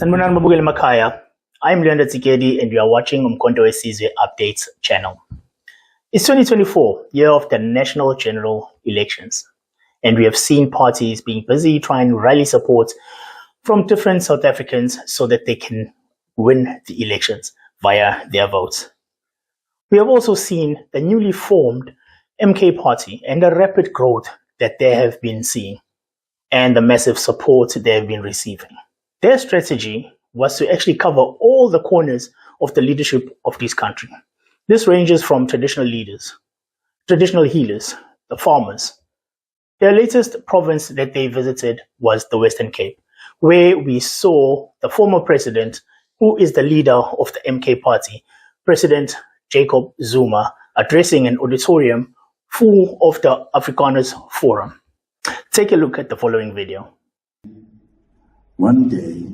Sanibonani babukeli emakhaya. I'm Leonard Tsikedi and you are watching uMkhonto Wesizwe Updates channel. It's 2024, year of the national general elections, and we have seen parties being busy trying to rally support from different South Africans so that they can win the elections via their votes. We have also seen the newly formed MK party and the rapid growth that they have been seeing and the massive support they have been receiving. Their strategy was to actually cover all the corners of the leadership of this country. This ranges from traditional leaders, traditional healers, the farmers. Their latest province that they visited was the Western Cape, where we saw the former president, who is the leader of the MK party, President Jacob Zuma, addressing an auditorium full of the Afrikaners forum. Take a look at the following video. One day,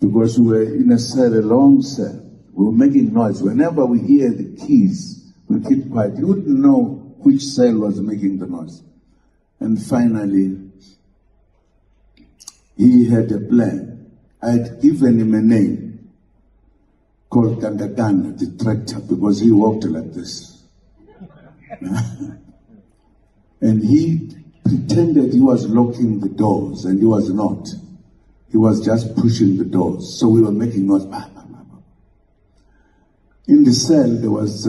because we were in a cell, a long cell, we were making noise. Whenever we hear the keys, we keep quiet. You wouldn't know which cell was making the noise. And finally, he had a plan. I had given him a name called Gandagana, the tractor, because he walked like this. And he pretended he was locking the doors, and he was not. He was just pushing the doors. So we were making noise. In the cell, there was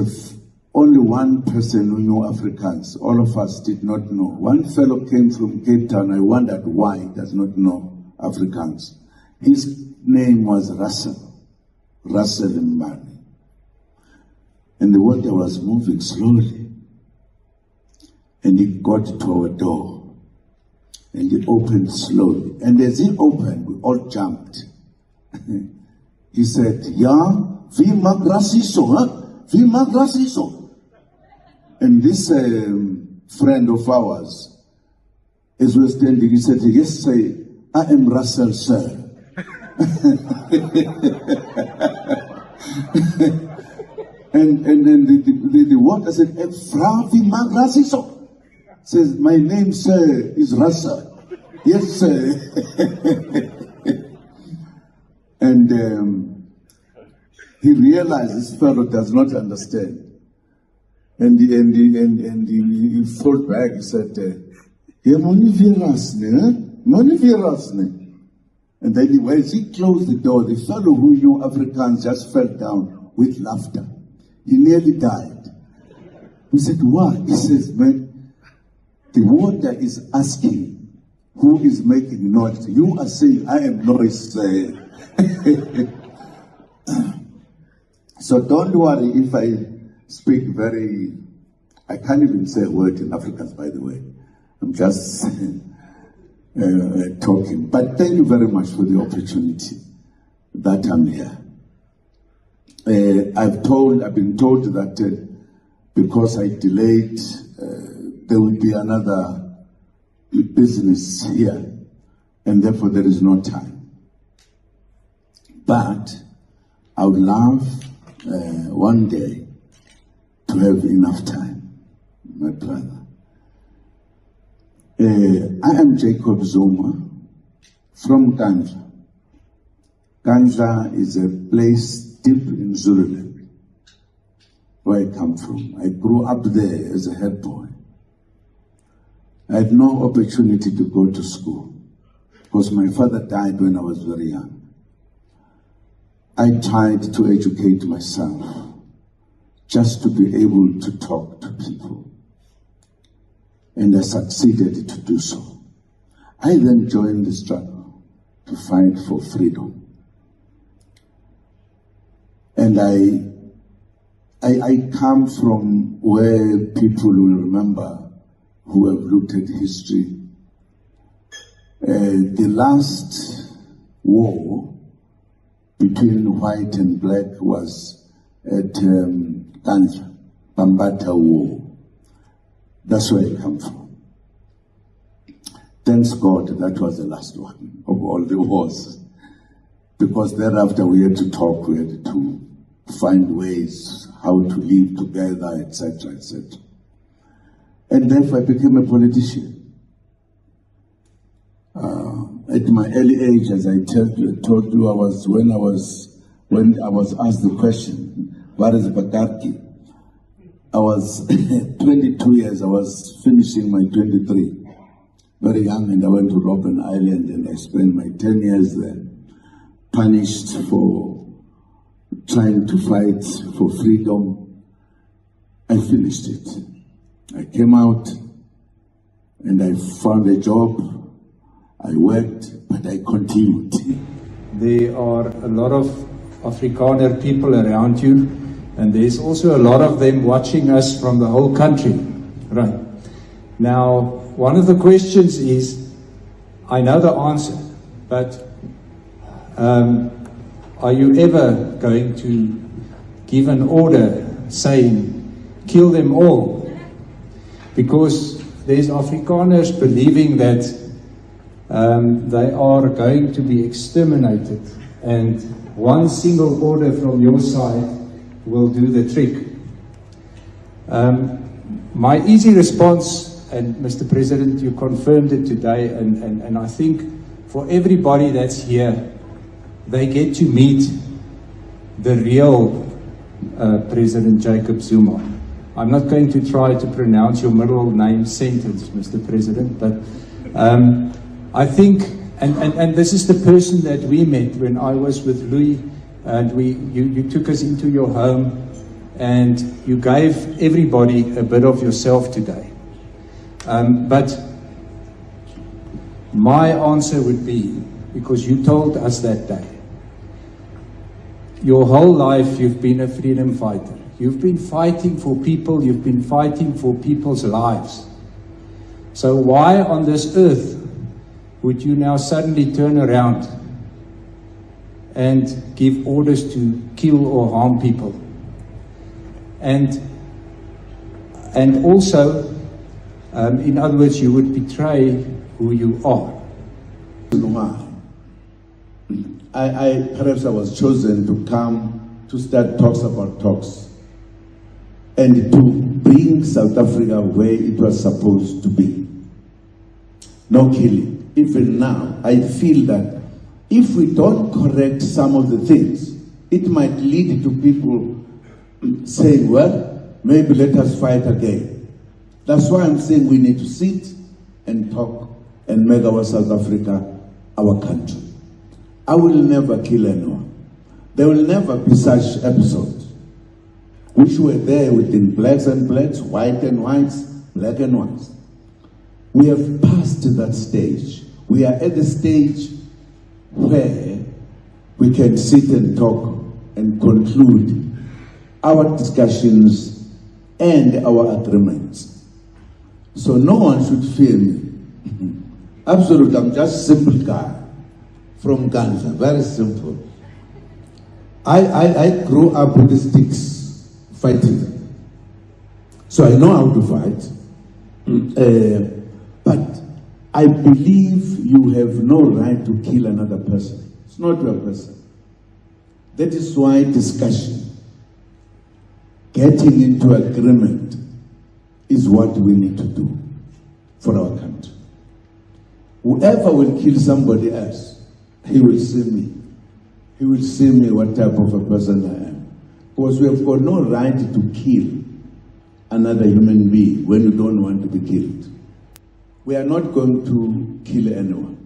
only one person who knew Afrikaans. All of us did not know. One fellow came from Cape Town. I wondered why he does not know Afrikaans. His name was Russell Mbani. And the water was moving slowly. And he got to our door. And he opened slowly. And as he opened, we all jumped. He said, "Ja, wie mag raciso, huh? Wie mag raciso?" And this friend of ours, as we were standing, he said, "Yes, sir, I am Russell, sir." and then the water said, "Fra, wie mag raciso?" Says, "My name, sir, is Russell." "Yes, sir." And he realized this fellow does not understand. And he thought back, he said, "Money virasne." And then as he closed the door, the fellow who knew Afrikaans just fell down with laughter. He nearly died. We said, "Why?" He says, "Man, the water is asking who is making noise. You are saying I am noise." So don't worry if I speak I can't even say a word in Afrikaans, by the way. I'm just talking. But thank you very much for the opportunity that I'm here. I've been told that because I delayed, there will be another business here, and therefore there is no time. But I would love one day to have enough time, my brother. I am Jacob Zuma from Kandla. Kandla is a place deep in Zululand, where I come from. I grew up there as a head boy. I had no opportunity to go to school because my father died when I was very young. I tried to educate myself just to be able to talk to people. And I succeeded to do so. I then joined the struggle to fight for freedom. And I come from where people will remember who have looked at history. The last war between white and black was at Kandla, Bambata War. That's where I come from. Thanks God that was the last one of all the wars. Because thereafter we had to talk, we had to find ways how to live together, etc., etc. And therefore I became a politician. At my early age, as I told you, when I was asked the question, what is Bakarki? I was 22 years, I was finishing my 23. Very young, and I went to Robben Island and I spent my 10 years there, punished for trying to fight for freedom. I finished it. I came out and I found a job. I worked, but I continued. There are a lot of Afrikaner people around you, and there's also a lot of them watching us from the whole country. Right. Now, one of the questions is, I know the answer, but are you ever going to give an order saying, kill them all? Because there's Afrikaners believing that they are going to be exterminated, and one single order from your side will do the trick. My easy response, and Mr. President, you confirmed it today, and I think for everybody that's here, they get to meet the real President Jacob Zuma. I'm not going to try to pronounce your middle name sentence, Mr. President, but I think, and this is the person that we met when I was with Louis, and you took us into your home, and you gave everybody a bit of yourself today. But my answer would be, because you told us that day, your whole life you've been a freedom fighter. You've been fighting for people, you've been fighting for people's lives. So why on this earth would you now suddenly turn around and give orders to kill or harm people? And also, in other words, you would betray who you are. Perhaps I was chosen to come to start talks about talks and to bring South Africa where it was supposed to be. No killing. Even now, I feel that if we don't correct some of the things, it might lead to people saying, well, maybe let us fight again. That's why I'm saying we need to sit and talk and make our South Africa our country. I will never kill anyone. There will never be such episodes. Which were there within blacks and blacks, white and whites, black and whites. We have passed that stage. We are at the stage where we can sit and talk and conclude our discussions and our agreements. So no one should fear me. Absolutely, I'm just a simple guy from Ghana, very simple. I grew up with the sticks fighting. So I know how to fight. But I believe you have no right to kill another person. It's not your person. That is why discussion, getting into agreement, is what we need to do for our country. Whoever will kill somebody else, he will see me. He will see me what type of a person I am. Because we have got no right to kill another human being when you don't want to be killed. We are not going to kill anyone.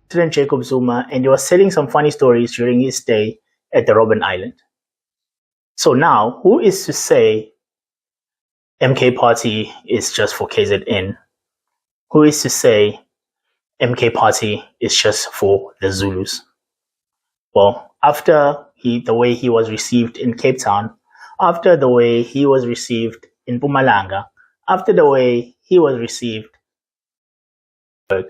President Jacob Zuma, and he was telling some funny stories during his stay at the Robben Island. So now, who is to say MK Party is just for KZN? Who is to say MK Party is just for the Zulus? Well, after the way he was received in Cape Town, after the way he was received in Mpumalanga, after the way he was received in Joburg,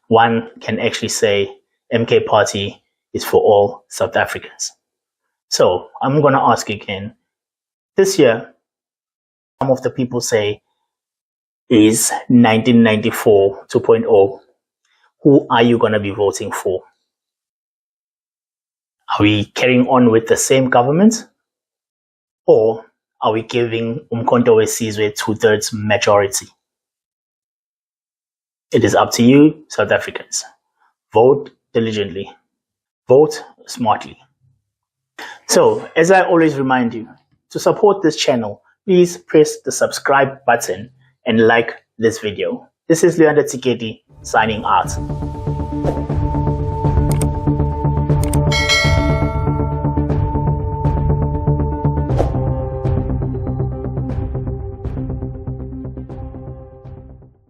one can actually say MK Party is for all South Africans. So I'm going to ask again, this year, some of the people say is 1994 2.0. Who are you going to be voting for? Are we carrying on with the same government? Or are we giving uMkhonto Wesizwe 2/3 majority? It is up to you, South Africans. Vote diligently. Vote smartly. So, as I always remind you, to support this channel, please press the subscribe button and like this video. This is Leander Tsikedi signing out.